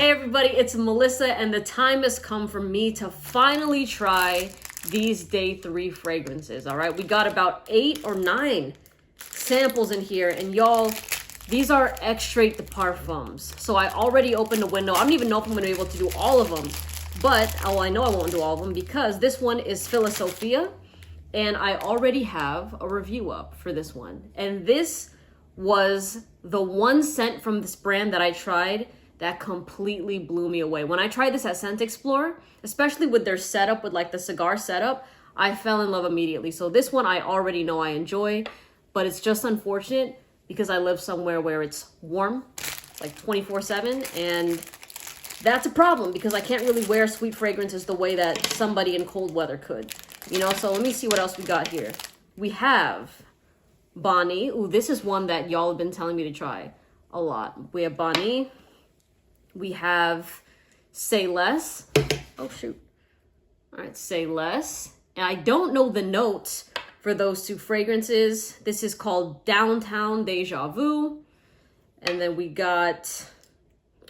Hey everybody, it's Melissa, and the time has come for me to finally try these day 3 fragrances. All right, we got about 8 or 9 samples in here, and y'all, these are extrait de parfums. So I already opened a window. I don't even know if I'm gonna be able to do all of them, but I know I won't do all of them because this one is Philosophia, and I already have a review up for this one. And this was the one scent from this brand that I tried that completely blew me away. When I tried this at Scent Explorer, especially with their setup, with like the cigar setup, I fell in love immediately. So this one I already know I enjoy, but it's just unfortunate because I live somewhere where it's warm, like 24/7, and that's a problem because I can't really wear sweet fragrances the way that somebody in cold weather could, you know? So let me see what else we got here. We have Bani. Ooh, this is one that y'all have been telling me to try a lot. We have Bani. We have Say Less. Oh, shoot. All right, Say Less. And I don't know the notes for those 2 fragrances. This is called Downtown Deja Vu. And then we got,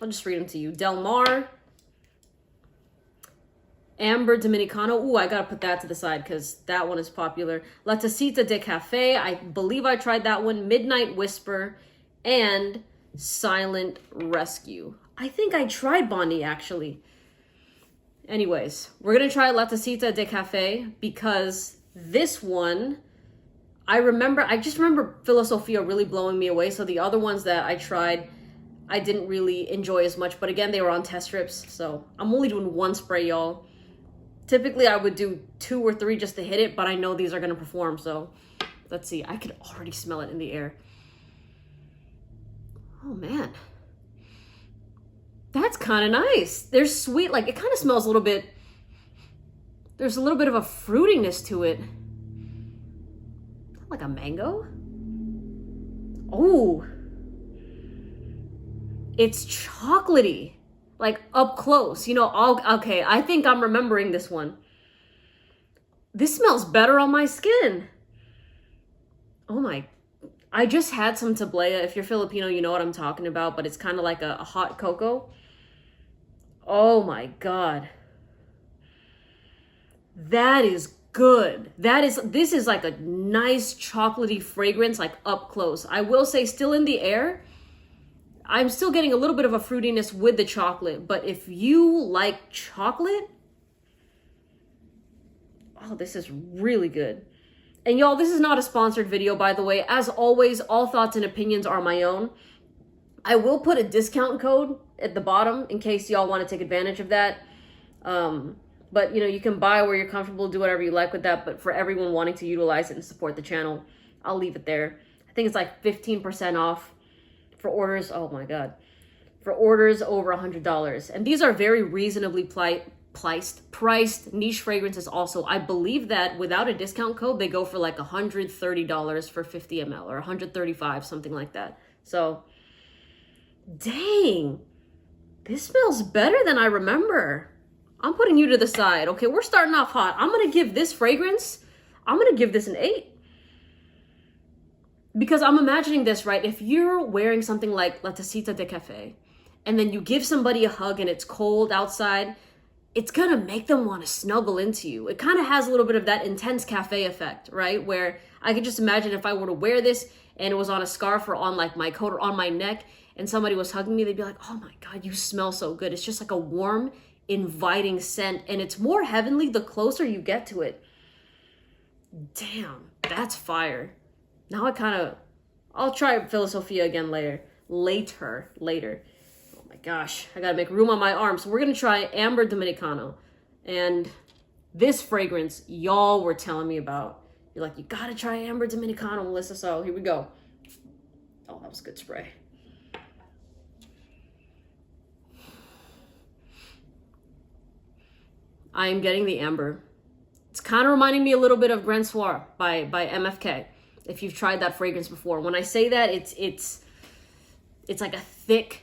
I'll just read them to you. Del Mar. Ambar Dominicano. Ooh, I gotta put that to the side because that one is popular. La Tacita de Cafe. I believe I tried that one. Midnight Whisper. And Silent Rescue. I think I tried Bani actually. Anyways, we're gonna try La Tacita de Cafe because this one, I just remember Philosophia really blowing me away. So the other ones that I tried, I didn't really enjoy as much. But again, they were on test strips. So I'm only doing 1 spray, y'all. Typically, I would do 2 or 3 just to hit it, but I know these are gonna perform. So let's see. I could already smell it in the air. Oh man. That's kind of nice. They're sweet. Like, it kind of smells a little bit, there's a little bit of a fruitiness to it. Like a mango? Oh. It's chocolatey. Like, up close. You know, okay, I think I'm remembering this one. This smells better on my skin. Oh my. I just had some tablea. If you're Filipino, you know what I'm talking about, but it's kind of like a hot cocoa. Oh my God. That is good. This is like a nice chocolatey fragrance, like up close. I will say still in the air, I'm still getting a little bit of a fruitiness with the chocolate, but if you like chocolate, oh, this is really good. And y'all, this is not a sponsored video, by the way. As always, all thoughts and opinions are my own. I will put a discount code at the bottom in case y'all want to take advantage of that. But, you know, you can buy where you're comfortable, do whatever you like with that. But for everyone wanting to utilize it and support the channel, I'll leave it there. I think it's like 15% off for orders. Oh, my God. For orders over $100. And these are very reasonably priced niche fragrances also. I believe that without a discount code, they go for like $130 for 50 ml or $135, something like that. So, dang, this smells better than I remember. I'm putting you to the side. Okay, we're starting off hot. I'm going to give this fragrance, I'm going to give this an 8. Because I'm imagining this, right? If you're wearing something like La Tacita de Cafe, and then you give somebody a hug and it's cold outside, it's gonna make them want to snuggle into you. It kind of has a little bit of that intense cafe effect, right? Where I could just imagine if I were to wear this and it was on a scarf or on like my coat or on my neck and somebody was hugging me, they'd be like, oh my God, you smell so good. It's just like a warm, inviting scent, and it's more heavenly the closer you get to it. Damn, that's fire. Now I'll try Philosophia again later. Oh my gosh, I gotta make room on my arm. So we're gonna try Ambar Dominicano. And this fragrance, y'all were telling me about. You're like, you gotta try Ambar Dominicano, Melissa. So here we go. Oh, that was a good spray. I am getting the amber. It's kind of reminding me a little bit of Grand Soir by MFK. If you've tried that fragrance before. When I say that, it's like a thick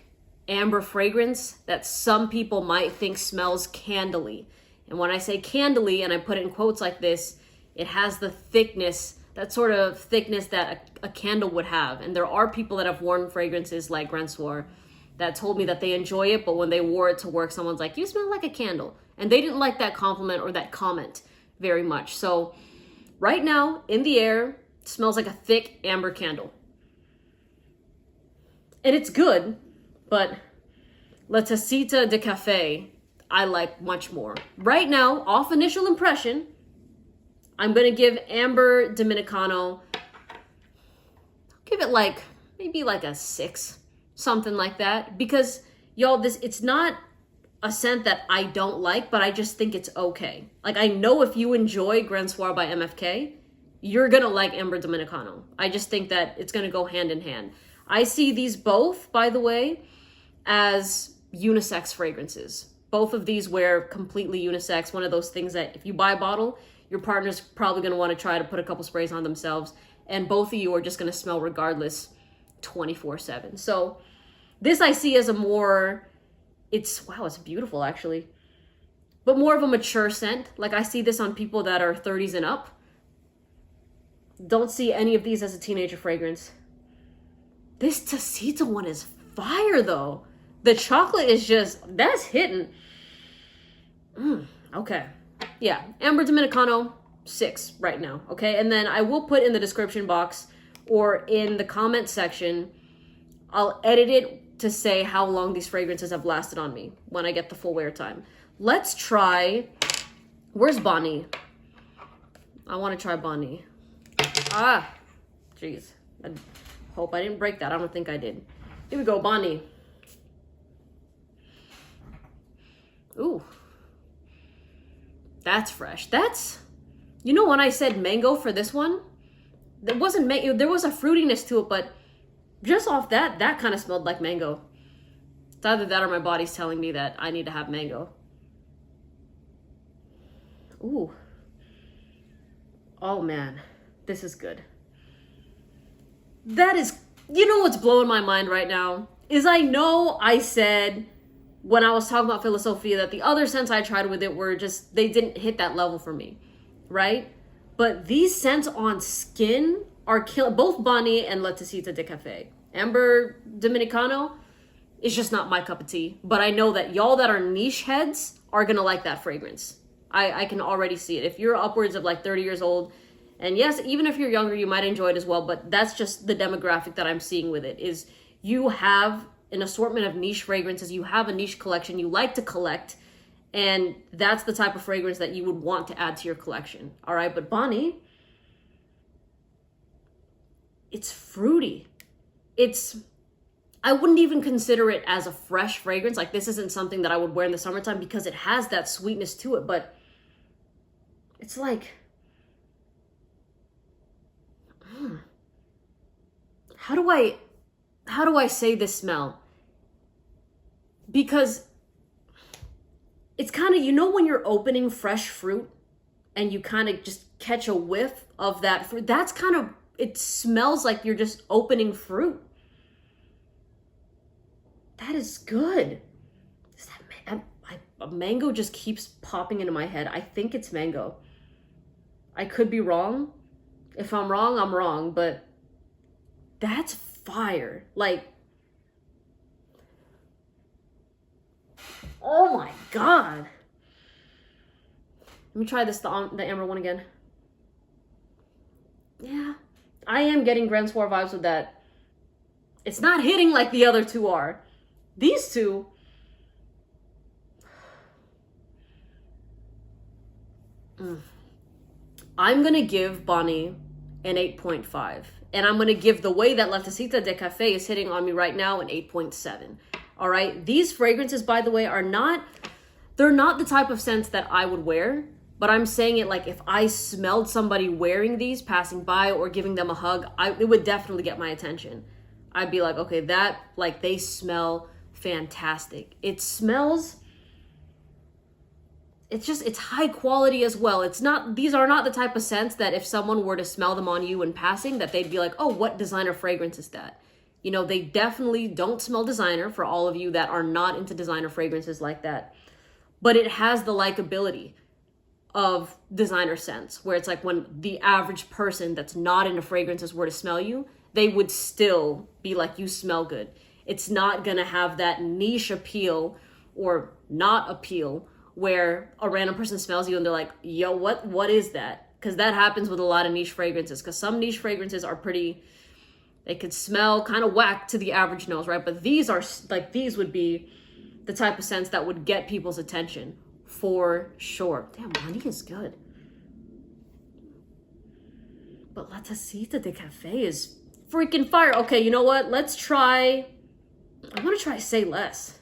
amber fragrance that some people might think smells candly. And when I say candly, and I put it in quotes like this, it has the thickness, that sort of thickness that a candle would have. And there are people that have worn fragrances like Grand Soir that told me that they enjoy it, but when they wore it to work, someone's like, you smell like a candle. And they didn't like that compliment or that comment very much. So right now, in the air, it smells like a thick amber candle. And it's good, but La Tacita de Cafe, I like much more. Right now, off initial impression, I'm going to give Amber Dominicano, give it like, maybe like a 6, something like that. Because, y'all, it's not a scent that I don't like, but I just think it's okay. Like, I know if you enjoy Grand Soir by MFK, you're going to like Amber Dominicano. I just think that it's going to go hand in hand. I see these both, by the way, as unisex fragrances. Both of these wear completely unisex. One of those things that if you buy a bottle, your partner's probably going to want to try to put a couple sprays on themselves. And both of you are just going to smell regardless 24/7. So this I see as a more, it's beautiful actually, but more of a mature scent. Like I see this on people that are 30s and up. Don't see any of these as a teenager fragrance. This Tacita one is fire though. The chocolate is just, that's hitting. Okay. Yeah, Amber Dominicano, 6 right now, okay? And then I will put in the description box or in the comment section, I'll edit it to say how long these fragrances have lasted on me when I get the full wear time. Let's try, where's Bani? I want to try Bani. Ah, jeez. I hope I didn't break that. I don't think I did. Here we go, Bani. Ooh. That's fresh. That's, you know, when I said mango for this one, there wasn't mango, there was a fruitiness to it, but just off that kind of smelled like mango. It's either that or my body's telling me that I need to have mango. Ooh. Oh man, this is good. That is, you know what's blowing my mind right now? Is I know I said when I was talking about Philosophia that the other scents I tried with it were just, they didn't hit that level for me, right? But these scents on skin are killing, both Bani and La Tacita de Cafe. Amber Dominicano is just not my cup of tea, but I know that y'all that are niche heads are gonna like that fragrance. I can already see it. If you're upwards of like 30 years old, and yes, even if you're younger, you might enjoy it as well, but that's just the demographic that I'm seeing with it, is you have an assortment of niche fragrances, you have a niche collection, you like to collect, and that's the type of fragrance that you would want to add to your collection. All right, but Bani, it's fruity. I wouldn't even consider it as a fresh fragrance. Like this isn't something that I would wear in the summertime because it has that sweetness to it, but it's like, how do I say this smell? Because it's kind of, you know, when you're opening fresh fruit and you kind of just catch a whiff of that fruit, that's kind of, it smells like you're just opening fruit. That is good. Is that a mango just keeps popping into my head. I think it's mango. I could be wrong. If I'm wrong, I'm wrong, but that's fire. Like, oh my God. Let me try this, the amber one again. Yeah, I am getting Grand Soir vibes with that. It's not hitting like the other two are. These two, I'm going to give Bani an 8.5. And I'm going to give the way that La Tacita de Cafe is hitting on me right now an 8.7. All right. These fragrances, by the way, they're not the type of scents that I would wear, but I'm saying it like if I smelled somebody wearing these, passing by or giving them a hug, it would definitely get my attention. I'd be like, okay, they smell fantastic. It smells, it's high quality as well. These are not the type of scents that if someone were to smell them on you in passing, that they'd be like, oh, what designer fragrance is that? You know, they definitely don't smell designer, for all of you that are not into designer fragrances like that. But it has the likability of designer scents, where it's like when the average person that's not into fragrances were to smell you, they would still be like, you smell good. It's not gonna have that niche appeal or not appeal where a random person smells you and they're like, yo, what is that? Because that happens with a lot of niche fragrances, because some niche fragrances are pretty, they could smell kind of whack to the average nose, right? But these are like, these would be the type of scents that would get people's attention for sure. Damn, Bani is good. But La Tacita de Cafe is freaking fire. Okay, you know what? Let's try, I want to try Say Less,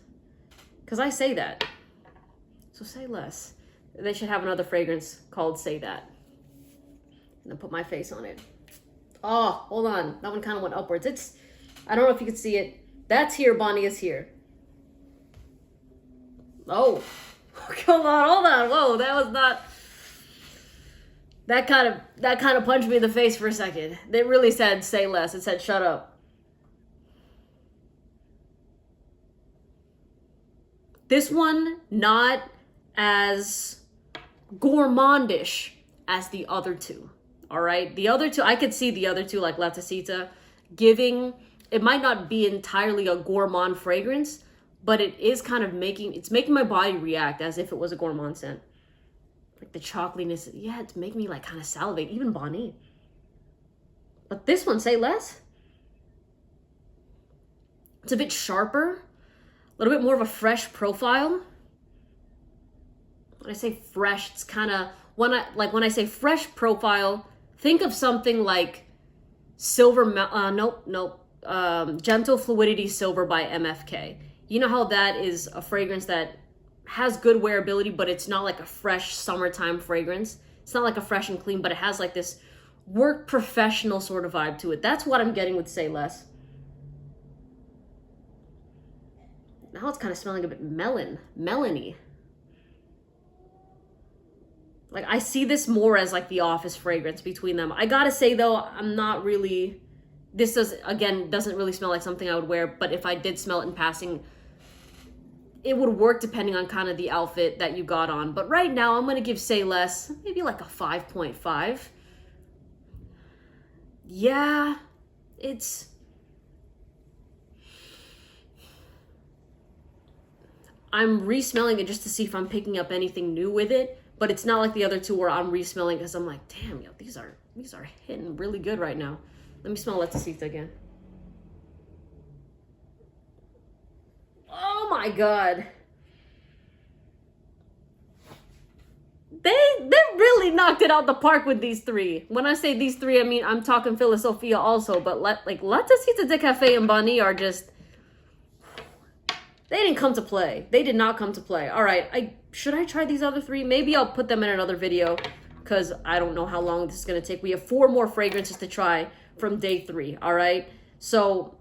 because I say that. So Say Less. They should have another fragrance called Say That. And then put my face on it. Oh, hold on. That one kind of went upwards. It's, I don't know if you can see it. That's here, Bani is here. Oh, hold on. Whoa, that was not, that kind of punched me in the face for a second. They really said say less. It said shut up. This one, not as gourmandish as the other two. All right. The other two, I could see the other two, like La Tacita, giving, it might not be entirely a gourmand fragrance, but it is kind of making my body react as if it was a gourmand scent. Like the chocolatiness, yeah, it's making me like kind of salivate, even Bani. But this one, Say Less, it's a bit sharper, a little bit more of a fresh profile. When I say fresh, it's kind of, when I say fresh profile, think of something like Gentle Fluidity Silver by MFK. You know how that is a fragrance that has good wearability, but it's not like a fresh summertime fragrance. It's not like a fresh and clean, but it has like this work professional sort of vibe to it. That's what I'm getting with Say Less. Now it's kind of smelling a bit melony. Like I see this more as like the office fragrance between them. I gotta say though, I'm not really, this doesn't really smell like something I would wear, but if I did smell it in passing, it would work depending on kind of the outfit that you got on. But right now, I'm going to give Say Less maybe like a 5.5. Yeah, it's... I'm re-smelling it just to see if I'm picking up anything new with it. But it's not like the other two where I'm re-smelling because I'm like, damn, yo, these are hitting really good right now. Let me smell La Tacita again. Oh my God. They really knocked it out the park with these three. When I say these three, I mean, I'm talking Philosophia also, but La Tacita de Cafe and Bani are just, they didn't come to play. They did not come to play. All right, should I try these other three? Maybe I'll put them in another video because I don't know how long this is going to take. We have 4 more fragrances to try from day 3, all right? So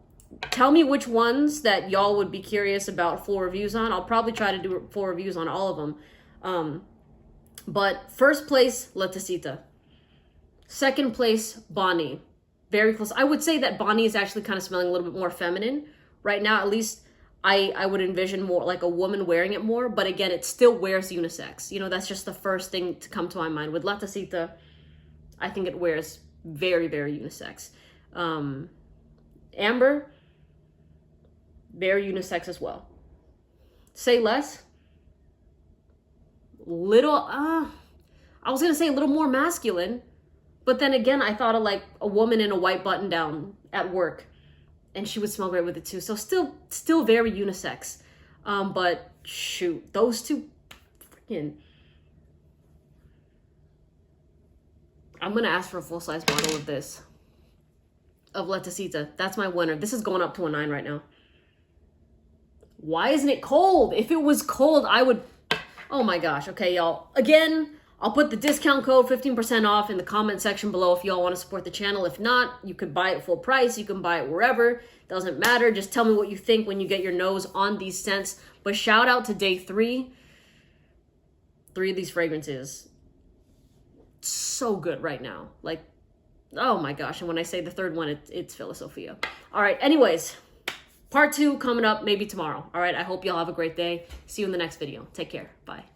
tell me which ones that y'all would be curious about full reviews on. I'll probably try to do full reviews on all of them. But first place, La Tacita. Second place, Bani. Very close. I would say that Bani is actually kind of smelling a little bit more feminine. Right now, at least I would envision more like a woman wearing it more. But again, it still wears unisex. You know, that's just the first thing to come to my mind. With La Tacita, I think it wears very, very unisex. Amber, very unisex as well. Say Less, I was gonna say a little more masculine, but then again, I thought of like a woman in a white button down at work, and she would smell great with it too. So still very unisex. But shoot, those two freaking, I'm gonna ask for a full-size bottle of this, of La Tacita. That's my winner. This is going up to a 9 right now. Why isn't it cold? If it was cold, I would, oh my gosh. Okay, y'all. Again, I'll put the discount code 15% off in the comment section below if y'all want to support the channel. If not, you could buy it full price. You can buy it wherever. Doesn't matter. Just tell me what you think when you get your nose on these scents. But shout out to day 3. 3 of these fragrances. So good right now. Like, oh my gosh. And when I say the third one, it's Philosophia. All right. Anyways, part 2 coming up maybe tomorrow. All right. I hope y'all have a great day. See you in the next video. Take care. Bye.